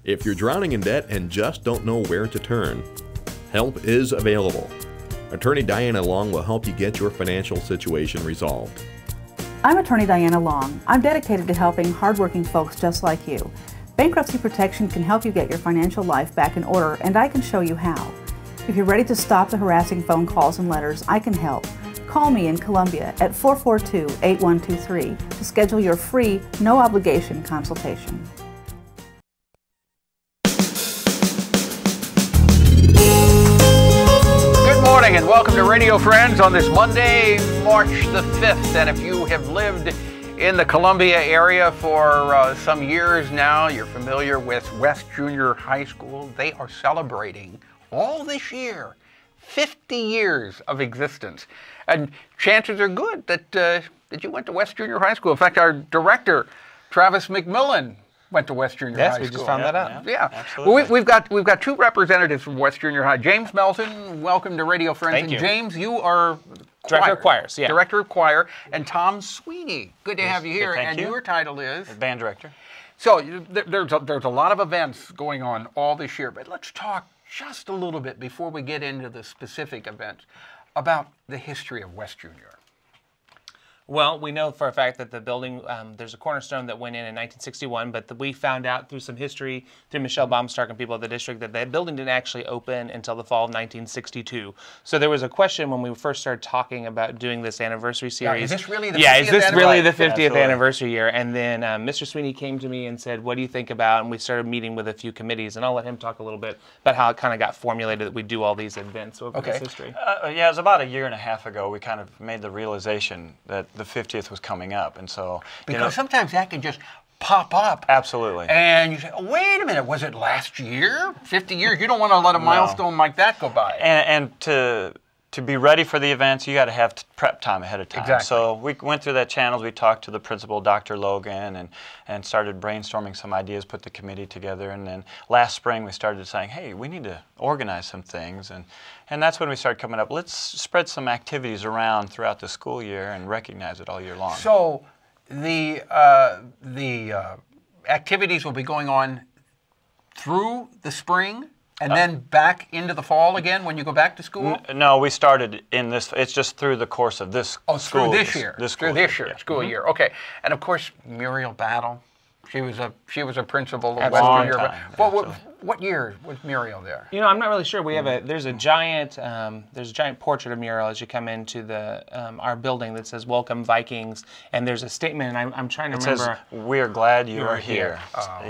If you're drowning in debt and just don't know where to turn, help is available. Attorney Diana Long will help you get your financial situation resolved. I'm Attorney Diana Long. I'm dedicated to helping hardworking folks just like you. Bankruptcy protection can help you get your financial life back in order, and I can show you how. If you're ready to stop the harassing phone calls and letters, I can help. Call me in Columbia at 442-8123 to schedule your free, no-obligation consultation. And welcome to Radio Friends on this Monday, March the 5th. And if you have lived in the Columbia area for some years now, you're familiar with West Junior High School. They are celebrating all this year 50 years of existence. And chances are good that you went to West Junior High School. In fact, our director, Travis McMillan, went to West Junior High School. Yes, we just found that out. Yeah, absolutely. Well, we've got two representatives from West Junior High. James Melton, welcome to Radio Friends. Thank you. James, you are Director of Choirs, yeah. Director of Choir, and Tom Sweeney. Good to have you here. Thank you. Your title is Band Director. So there's a lot of events going on all this year, but let's talk just a little bit before we get into the specific events about the history of West Junior. Well, we know for a fact that the building, there's a cornerstone that went in 1961, but we found out through some history, through Michelle Baumstark and people at the district, that the building didn't actually open until the fall of 1962. So there was a question when we first started talking about doing this anniversary series. Yeah, is this really the 50th is this really the 50th Absolutely. anniversary year? And then Mr. Sweeney came to me and said, what do you think about, and we started meeting with a few committees, and I'll let him talk a little bit about how it kind of got formulated that we do all these events over this history. Yeah, it was about a year and a half ago we kind of made the realization that the 50th was coming up, and so because sometimes that can just pop up. Absolutely. And you say, oh, wait a minute, was it last year? 50 years? You don't want to let a milestone like that go by. And to be ready for the events, you got to have prep time ahead of time. Exactly. So we went through that channels. We talked to the principal, Dr. Logan, and started brainstorming some ideas, put the committee together. And then last spring we started saying, hey, we need to organize some things. And that's when we started coming up, let's spread some activities around throughout the school year and recognize it all year long. So the activities will be going on through the spring? And then back into the fall again when you go back to school? No, we started in this. It's just through the course of this school. Through this year. School year. Okay. And of course, Muriel Battle. She was a principal of West Junior. What year was Muriel there? You know, I'm not really sure. We have there's a giant portrait of Muriel as you come into the our building that says "Welcome Vikings," and there's a statement. And I'm trying to remember. It says, "We're glad you are here,"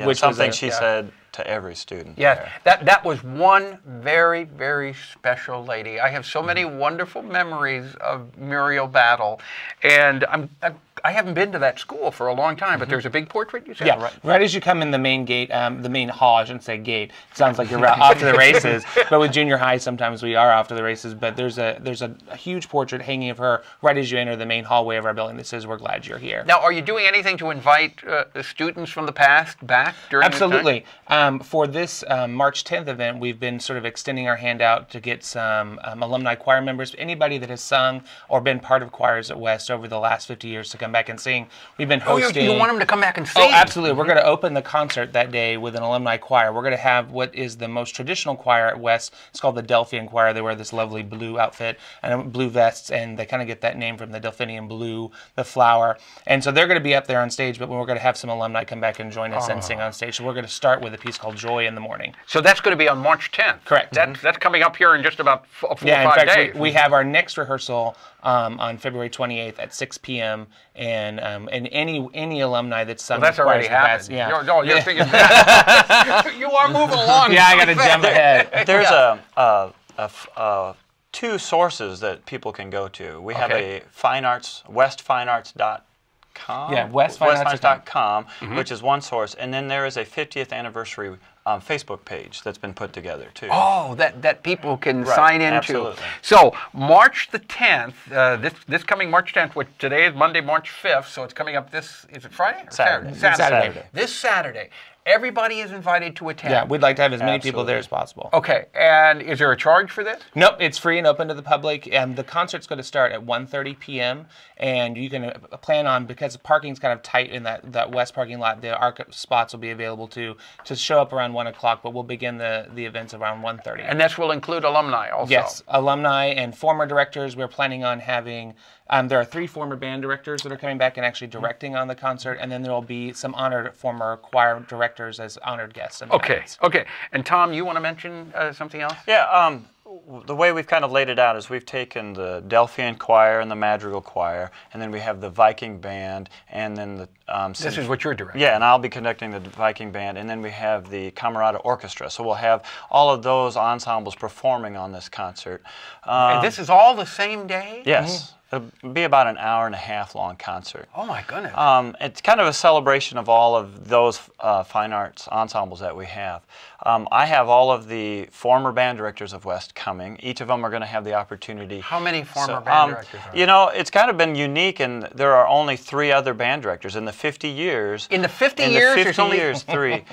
which something she said to every student. Yeah, that was one very, very special lady. I have so many wonderful memories of Muriel Battle, and I haven't been to that school for a long time, but there's a big portrait, you said? Yeah, right as you come in the main gate, the main hall, I shouldn't say gate. It sounds like you're off to the races, but with junior high, sometimes we are off to the races, but there's a huge portrait hanging of her right as you enter the main hallway of our building that says, "We're glad you're here." Now, are you doing anything to invite the students from the past back during this time? Absolutely. For this March 10th event, we've been sort of extending our hand out to get some alumni choir members, anybody that has sung or been part of choirs at West over the last 50 years to come back and sing. We've been hosting... Oh, you want them to come back and sing? Oh, absolutely. We're going to open the concert that day with an alumni choir. We're going to have what is the most traditional choir at West. It's called the Delphian Choir. They wear this lovely blue outfit and blue vests, and they kind of get that name from the Delphinium blue, the flower. And so they're going to be up there on stage, but we're going to have some alumni come back and join us and sing on stage. So we're going to start with a piece called Joy in the Morning. So that's going to be on March 10th. Correct. That's coming up here in just about 4 or 5 in fact, days. We have our next rehearsal on February 28th at 6 p.m. and any alumni that's sung. Well, that's already happened. Yeah. You're thinking that. You are moving along. Yeah, I got to jump ahead. There's two sources that people can go to. We have a fine arts, westfinearts.com. Yeah, westfinearts.com, which is one source, and then there is a 50th anniversary Facebook page that's been put together too. Oh, that people can sign into. Absolutely. So March the 10th, this coming March 10th, which today is Monday, March 5th, so it's coming up is it Friday or Saturday. Saturday. This Saturday. everybody is invited to attend. Yeah, we'd like to have as many people Absolutely. there as possible. Okay, and is there a charge for this? Nope, it's free and open to the public. And the concert's going to start at 1:30 p.m. And you can plan on, because parking's kind of tight in that west parking lot, our spots will be available to show up around 1 o'clock, but we'll begin the events around 1:30. And this will include alumni also? Yes, alumni and former directors. We're planning on having, there are 3 former band directors that are coming back and actually directing on the concert, and then there will be some honored former choir directors as honored guests. Okay, okay. And Tom, you want to mention something else? Yeah, the way we've kind of laid it out is we've taken the Delphian Choir and the Madrigal Choir, and then we have the Viking Band, and then the... this is what you're directing. Yeah, and I'll be conducting the Viking Band, and then we have the Camerata Orchestra. So we'll have all of those ensembles performing on this concert. And this is all the same day? Yes. It'll be about an hour-and-a-half long concert. Oh my goodness. It's kind of a celebration of all of those fine arts ensembles that we have. I have all of the former band directors of West coming. Each of them are going to have the opportunity. How many former band directors are there? You know, it's kind of been unique, and there are only 3 other band directors in the 50 years. In the 50 years? In the 50 years, 3.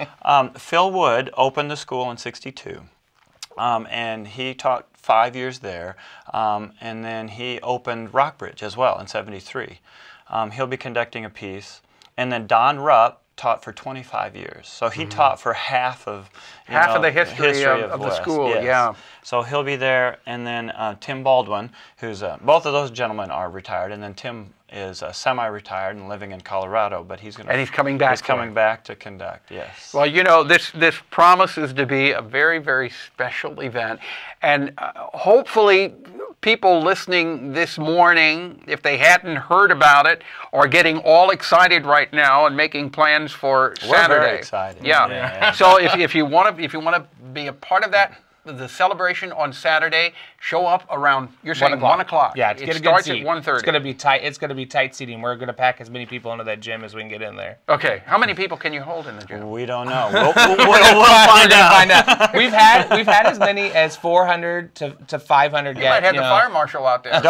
Phil Wood opened the school in '62, and he taught 5 years there, and then he opened Rockbridge as well in '73. He'll be conducting a piece, and then Don Rupp taught for 25 years, so he taught for half of the history of the school. Yes. Yeah. So he'll be there, and then Tim Baldwin, who's both of those gentlemen are retired, and then Tim is semi-retired and living in Colorado, but he's going to... And he's coming back. He's coming back to conduct. Yes. Well, you know, this promises to be a very, very special event, and hopefully people listening this morning, if they hadn't heard about it, are getting all excited right now and making plans for Saturday. We're very excited. Yeah. So if you want to be a part of that, the celebration on Saturday, show up around, you're saying 1 o'clock. Yeah, it starts at 1:30. It's going to be tight. It's going to be tight seating. We're going to pack as many people into that gym as we can get in there. Okay. How many people can you hold in the gym? We don't know. We'll find out. We've had as many as 400 to 500 You might have the fire marshal out there.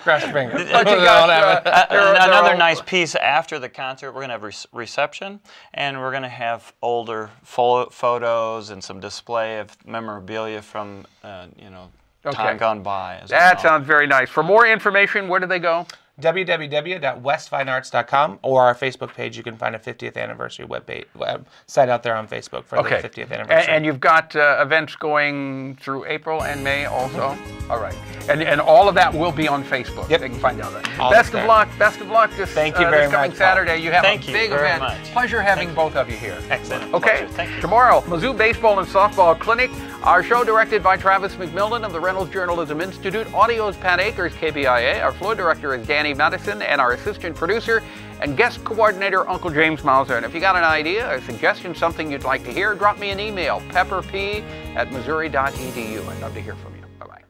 Cross your fingers. Another nice piece after the concert, we're going to have reception, and we're going to have older photos and some display of memorabilia from time gone by. That sounds very nice. For more information, where do they go? www.westfinearts.com, or our Facebook page. You can find a 50th anniversary site out there on Facebook for the 50th anniversary. And you've got events going through April and May also? All right. And all of that will be on Facebook. Yep. They can find out that. All Best of luck. Best of luck this, Thank you very this coming much, Saturday. You have Thank a you big very event. much. Pleasure having both of you here. Excellent. Okay. Pleasure. Thank you. Tomorrow, Mizzou Baseball and Softball Clinic. Our show directed by Travis McMillan of the Reynolds Journalism Institute. Audio is Pat Akers, KBIA. Our floor director is Danny Madison, and our assistant producer and guest coordinator, Uncle James Mauser. And if you got an idea, a suggestion, something you'd like to hear, drop me an email, pepperp@missouri.edu. I'd love to hear from you. Bye-bye.